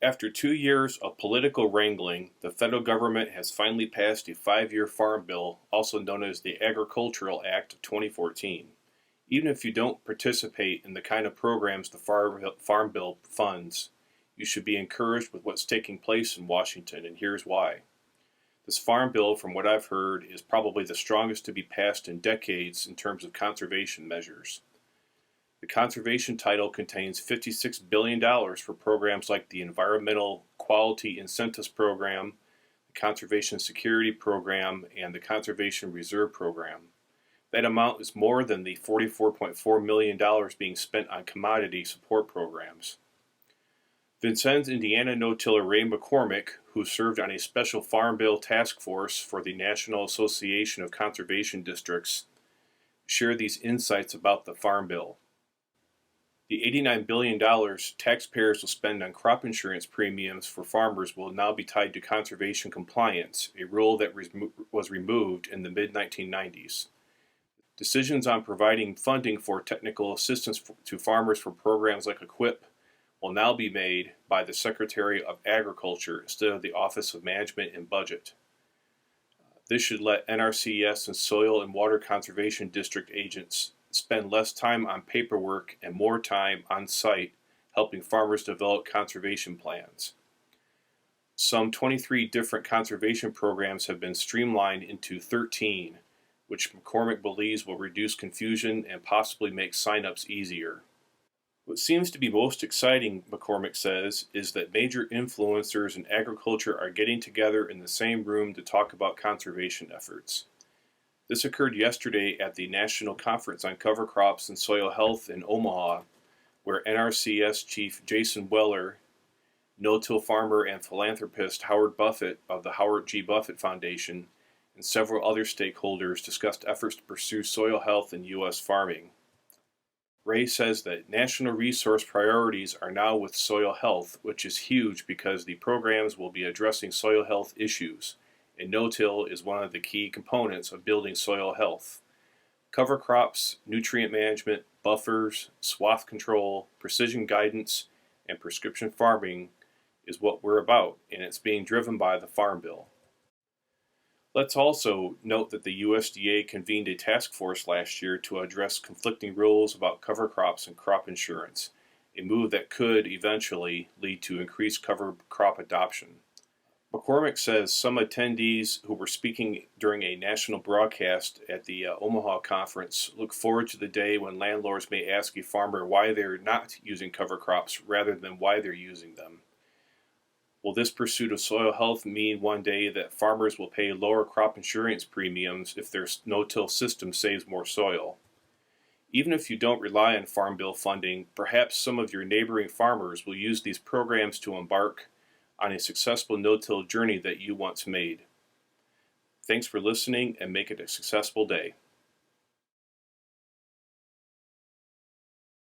After 2 years of political wrangling, the federal government has finally passed a 5-year farm bill, also known as the Agricultural Act of 2014. Even if you don't participate in the kind of programs the Farm Bill funds, you should be encouraged with what's taking place in Washington, and here's why. This farm bill, from what I've heard, is probably the strongest to be passed in decades in terms of conservation measures. The conservation title contains $56 billion for programs like the Environmental Quality Incentives Program, the Conservation Security Program, and the Conservation Reserve Program. That amount is more than the $44.4 million being spent on commodity support programs. Vincennes, Indiana no-tiller Ray McCormick, who served on a special Farm Bill task force for the National Association of Conservation Districts, shared these insights about the Farm Bill. The $89 billion taxpayers will spend on crop insurance premiums for farmers will now be tied to conservation compliance, a rule that was removed in the mid-1990s. Decisions on providing funding for technical assistance to farmers for programs like EQIP will now be made by the Secretary of Agriculture instead of the Office of Management and Budget. This should let NRCS and Soil and Water Conservation District agents spend less time on paperwork and more time on site helping farmers develop conservation plans. Some 23 different conservation programs have been streamlined into 13, which McCormick believes will reduce confusion and possibly make sign-ups easier. What seems to be most exciting, McCormick says, is that major influencers in agriculture are getting together in the same room to talk about conservation efforts. This occurred yesterday at the National Conference on Cover Crops and Soil Health in Omaha, where NRCS Chief Jason Weller, no-till farmer and philanthropist Howard Buffett of the Howard G. Buffett Foundation, and several other stakeholders discussed efforts to pursue soil health in U.S. farming. Ray says that national resource priorities are now with soil health, which is huge because the programs will be addressing soil health issues, and no-till is one of the key components of building soil health. Cover crops, nutrient management, buffers, swath control, precision guidance, and prescription farming is what we're about, and it's being driven by the Farm Bill. Let's also note that the USDA convened a task force last year to address conflicting rules about cover crops and crop insurance, a move that could eventually lead to increased cover crop adoption. McCormick says some attendees who were speaking during a national broadcast at the Omaha conference look forward to the day when landlords may ask a farmer why they're not using cover crops rather than why they're using them. Will this pursuit of soil health mean one day that farmers will pay lower crop insurance premiums if their no-till system saves more soil? Even if you don't rely on Farm Bill funding, perhaps some of your neighboring farmers will use these programs to embark on a successful no-till journey that you once made. Thanks for listening, and make it a successful day.